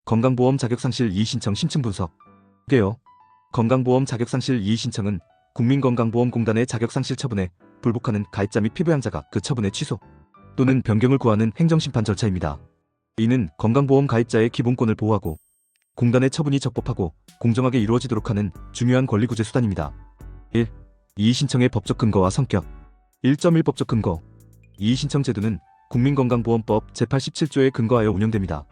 건강보험 자격상실 이의신청 심층 분석. 게요. 건강보험 자격상실 이의신청은 국민건강보험공단의 자격상실 처분에 불복하는 가입자 및 피부양자가 그 처분의 취소 또는 변경을 구하는 행정심판 절차입니다. 이는 건강보험 가입자의 기본권을 보호하고 공단의 처분이 적법하고 공정하게 이루어지도록 하는 중요한 권리구제 수단입니다. 1. 이의신청의 법적 근거와 성격. 1.1 법적 근거. 이의신청 제도는 국민건강보험법 제87조에 근거하여 운영됩니다.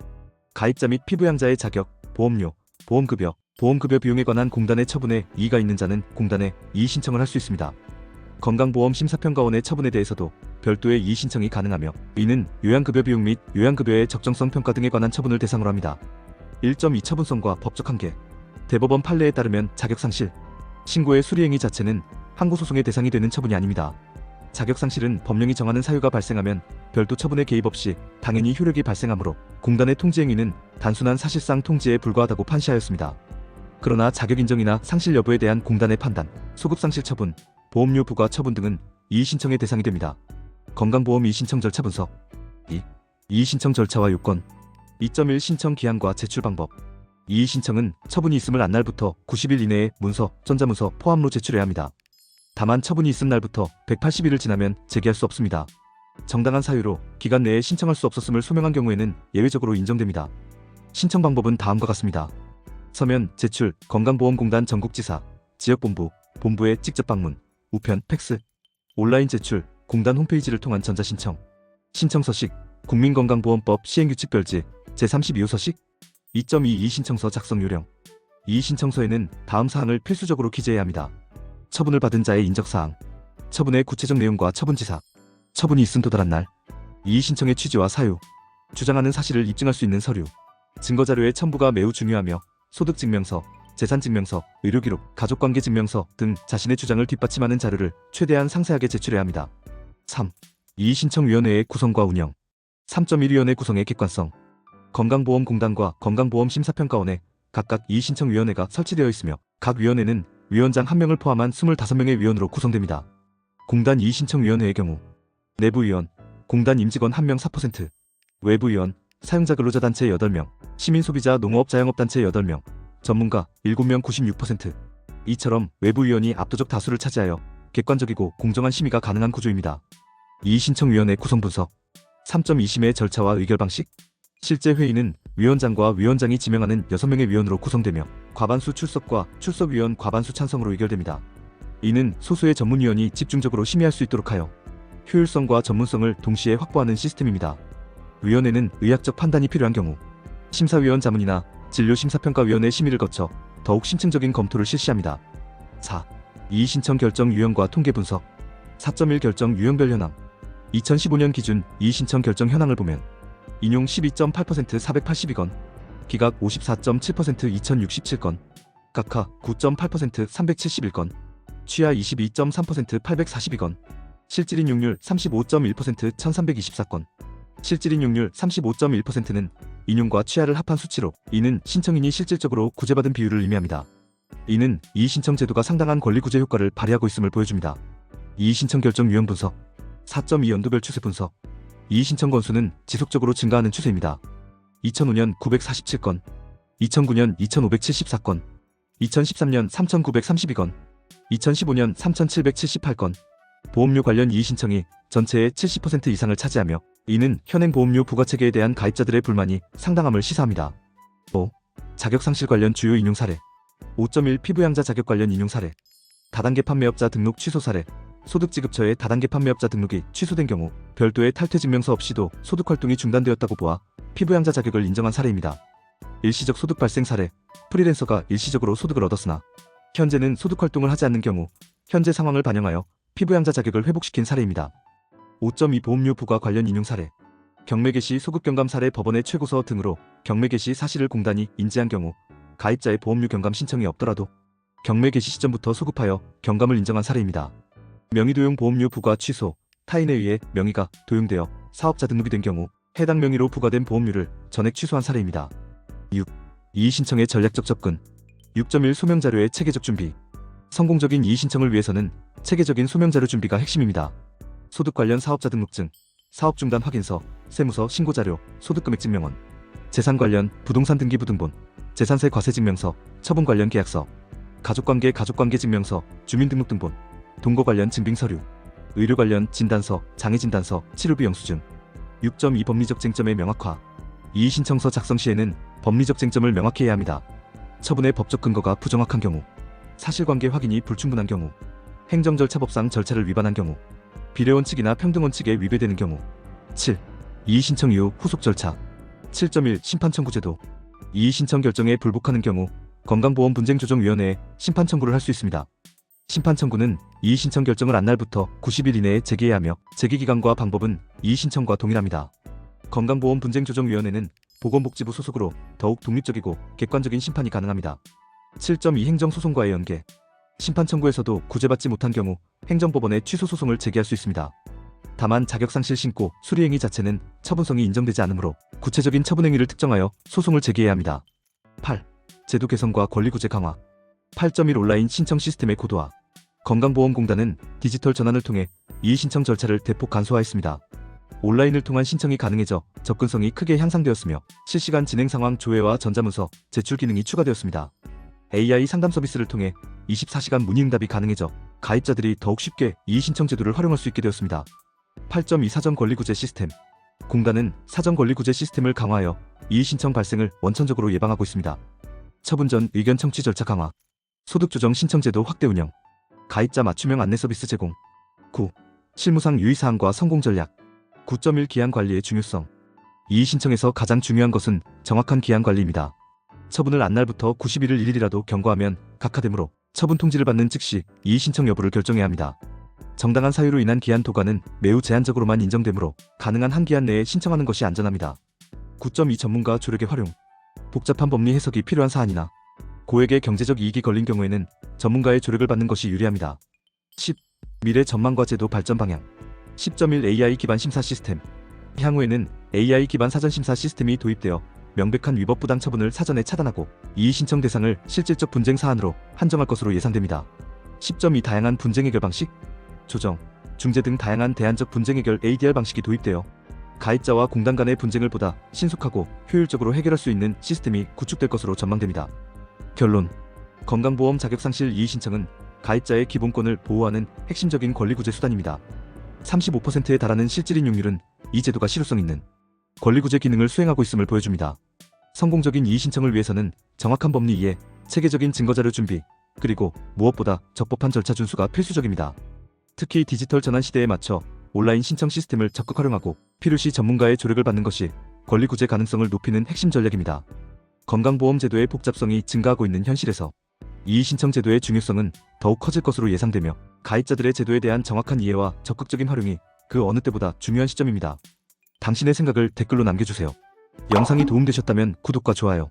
가입자 및 피부양자의 자격, 보험료, 보험급여, 보험급여 비용에 관한 공단의 처분에 이의가 있는 자는 공단에 이의신청을 할 수 있습니다. 건강보험심사평가원의 처분에 대해서도 별도의 이의신청이 가능하며 이는 요양급여 비용 및 요양급여의 적정성 평가 등에 관한 처분을 대상으로 합니다. 1.2 처분성과 법적 한계. 대법원 판례에 따르면 자격상실, 신고의 수리행위 자체는 항고소송의 대상이 되는 처분이 아닙니다. 자격상실은 법령이 정하는 사유가 발생하면 별도 처분의 개입 없이 당연히 효력이 발생하므로 공단의 통지행위는 단순한 사실상 통지에 불과하다고 판시하였습니다. 그러나 자격인정이나 상실 여부에 대한 공단의 판단, 소급상실 처분, 보험료 부과 처분 등은 이의신청의 대상이 됩니다. 건강보험 이의신청 절차 분석. 2. 이의신청 절차와 요건. 2.1 신청 기한과 제출 방법. 이의신청은 처분이 있음을 안 날부터 90일 이내에 문서, 전자문서 포함로 제출해야 합니다. 다만 처분이 있은 날부터 180일을 지나면 제기할 수 없습니다. 정당한 사유로 기간 내에 신청할 수 없었음을 소명한 경우에는 예외적으로 인정됩니다. 신청 방법은 다음과 같습니다. 서면, 제출, 건강보험공단 전국지사, 지역본부, 본부에 직접 방문, 우편, 팩스, 온라인 제출, 공단 홈페이지를 통한 전자신청. 신청 서식, 국민건강보험법 시행규칙별지 제32호 서식. 2.2 이의신청서 작성 요령. 이의신청서에는 다음 사항을 필수적으로 기재해야 합니다. 처분을 받은 자의 인적사항, 처분의 구체적 내용과 처분지사, 처분이 있음 도달한 날, 이의신청의 취지와 사유, 주장하는 사실을 입증할 수 있는 서류, 증거자료의 첨부가 매우 중요하며 소득증명서, 재산증명서, 의료기록, 가족관계증명서 등 자신의 주장을 뒷받침하는 자료를 최대한 상세하게 제출해야 합니다. 3. 이의신청위원회의 구성과 운영. 3.1 위원회 구성의 객관성. 건강보험공단과 건강보험심사평가원에 각각 이의신청위원회가 설치되어 있으며 각 위원회는 위원장 1명을 포함한 25명의 위원으로 구성됩니다. 공단 이의신청위원회의 경우 내부위원, 공단 임직원 1명 4%, 외부위원, 사용자 근로자단체 8명, 시민소비자 농어업자영업단체 8명, 전문가 7명 96%. 이처럼 외부위원이 압도적 다수를 차지하여 객관적이고 공정한 심의가 가능한 구조입니다. 이의신청위원회 구성 분석. 3.2 심의 절차와 의결 방식. 실제 회의는 위원장과 위원장이 지명하는 6명의 위원으로 구성되며 과반수 출석과 출석위원 과반수 찬성으로 의결됩니다. 이는 소수의 전문위원이 집중적으로 심의할 수 있도록 하여 효율성과 전문성을 동시에 확보하는 시스템입니다. 위원회는 의학적 판단이 필요한 경우 심사위원 자문이나 진료심사평가위원회 심의를 거쳐 더욱 심층적인 검토를 실시합니다. 4. 이의신청 결정 유형과 통계 분석. 4.1 결정 유형별 현황. 2015년 기준 이의신청 결정 현황을 보면 인용 12.8% 482건, 기각 54.7% 2067건, 각하 9.8% 371건, 취하 22.3% 842건, 실질인용률 35.1% 1324건. 실질인용률 35.1%는 인용과 취하를 합한 수치로 이는 신청인이 실질적으로 구제받은 비율을 의미합니다. 이는 이의신청 제도가 상당한 권리구제 효과를 발휘하고 있음을 보여줍니다. 이의신청 결정 유형 분석. 4.2 연도별 추세 분석. 이의신청 건수는 지속적으로 증가하는 추세입니다. 2005년 947건, 2009년 2574건, 2013년 3932건, 2015년 3778건. 보험료 관련 이의신청이 전체의 70% 이상을 차지하며 이는 현행 보험료 부과체계에 대한 가입자들의 불만이 상당함을 시사합니다. 5. 자격상실 관련 주요 인용 사례. 5.1 피부양자 자격 관련 인용 사례. 다단계 판매업자 등록 취소 사례. 소득지급처의 다단계 판매업자 등록이 취소된 경우 별도의 탈퇴증명서 없이도 소득활동이 중단되었다고 보아 피부양자 자격을 인정한 사례입니다. 일시적 소득 발생 사례. 프리랜서가 일시적으로 소득을 얻었으나 현재는 소득활동을 하지 않는 경우 현재 상황을 반영하여 피부양자 자격을 회복시킨 사례입니다. 5.2 보험료 부과 관련 인용 사례. 경매 개시 소급 경감 사례. 법원의 최고서 등으로 경매 개시 사실을 공단이 인지한 경우 가입자의 보험료 경감 신청이 없더라도 경매 개시 시점부터 소급하여 경감을 인정한 사례입니다. 명의도용 보험료 부과 취소. 타인에 의해 명의가 도용되어 사업자 등록이 된 경우 해당 명의로 부과된 보험료를 전액 취소한 사례입니다. 6. 이의신청의 전략적 접근. 6.1 소명자료의 체계적 준비. 성공적인 이의신청을 위해서는 체계적인 소명자료 준비가 핵심입니다. 소득 관련 사업자 등록증, 사업중단 확인서, 세무서 신고자료, 소득금액 증명원, 재산 관련 부동산 등기부 등본, 재산세 과세증명서, 처분 관련 계약서, 가족관계 증명서, 주민등록등본, 동거 관련 증빙서류, 의료 관련 진단서, 장애진단서, 치료비 영수증. 6.2 법리적 쟁점의 명확화. 이의신청서 작성 시에는 법리적 쟁점을 명확히 해야 합니다. 처분의 법적 근거가 부정확한 경우, 사실관계 확인이 불충분한 경우, 행정절차법상 절차를 위반한 경우, 비례원칙이나 평등원칙에 위배되는 경우. 7. 이의신청 이후 후속 절차. 7.1 심판청구제도. 이의신청 결정에 불복하는 경우 건강보험분쟁조정위원회에 심판청구를 할 수 있습니다. 심판청구는 이의신청 결정을 한 날부터 90일 이내에 제기해야 하며 제기기간과 방법은 이의신청과 동일합니다. 건강보험분쟁조정위원회는 보건복지부 소속으로 더욱 독립적이고 객관적인 심판이 가능합니다. 7.2 행정소송과의 연계. 심판청구에서도 구제받지 못한 경우 행정법원에 취소소송을 제기할 수 있습니다. 다만 자격상실 신고, 수리행위 자체는 처분성이 인정되지 않으므로 구체적인 처분행위를 특정하여 소송을 제기해야 합니다. 8. 제도 개선과 권리구제 강화. 8.1 온라인 신청 시스템의 고도화. 건강보험공단은 디지털 전환을 통해 이의신청 절차를 대폭 간소화했습니다. 온라인을 통한 신청이 가능해져 접근성이 크게 향상되었으며 실시간 진행 상황 조회와 전자문서, 제출 기능이 추가되었습니다. AI 상담 서비스를 통해 24시간 문의응답이 가능해져 가입자들이 더욱 쉽게 이의신청 제도를 활용할 수 있게 되었습니다. 8.2 사전권리구제 시스템. 공단은 사전권리구제 시스템을 강화하여 이의신청 발생을 원천적으로 예방하고 있습니다. 처분 전 의견 청취 절차 강화. 소득조정 신청제도 확대 운영. 가입자 맞춤형 안내 서비스 제공. 9. 실무상 유의사항과 성공 전략. 9.1 기한관리의 중요성. 이의신청에서 가장 중요한 것은 정확한 기한관리입니다. 처분을 안 날부터 91일 1일이라도 경과하면 각하되므로 처분 통지를 받는 즉시 이의신청 여부를 결정해야 합니다. 정당한 사유로 인한 기한 도과는 매우 제한적으로만 인정되므로 가능한 한 기한 내에 신청하는 것이 안전합니다. 9.2 전문가 조력의 활용. 복잡한 법리 해석이 필요한 사안이나 고액의 경제적 이익이 걸린 경우에는 전문가의 조력을 받는 것이 유리합니다. 10. 미래 전망과 제도 발전 방향. 10.1 AI 기반 심사 시스템. 향후에는 AI 기반 사전 심사 시스템이 도입되어 명백한 위법 부당 처분을 사전에 차단하고 이의신청 대상을 실질적 분쟁 사안으로 한정할 것으로 예상됩니다. 10.2 다양한 분쟁 해결 방식. 조정, 중재 등 다양한 대안적 분쟁 해결 ADR 방식이 도입되어 가입자와 공단 간의 분쟁을 보다 신속하고 효율적으로 해결할 수 있는 시스템이 구축될 것으로 전망됩니다. 결론. 건강보험 자격상실 이의신청은 가입자의 기본권을 보호하는 핵심적인 권리구제 수단입니다. 35%에 달하는 실질인 융률은 이 제도가 실효성 있는 권리구제 기능을 수행하고 있음을 보여줍니다. 성공적인 이의신청을 위해서는 정확한 법리 이해, 체계적인 증거자료 준비, 그리고 무엇보다 적법한 절차 준수가 필수적입니다. 특히 디지털 전환 시대에 맞춰 온라인 신청 시스템을 적극 활용하고 필요시 전문가의 조력을 받는 것이 권리구제 가능성을 높이는 핵심 전략입니다. 건강보험 제도의 복잡성이 증가하고 있는 현실에서 이의신청 제도의 중요성은 더욱 커질 것으로 예상되며 가입자들의 제도에 대한 정확한 이해와 적극적인 활용이 그 어느 때보다 중요한 시점입니다. 당신의 생각을 댓글로 남겨주세요. 영상이 도움되셨다면 구독과 좋아요,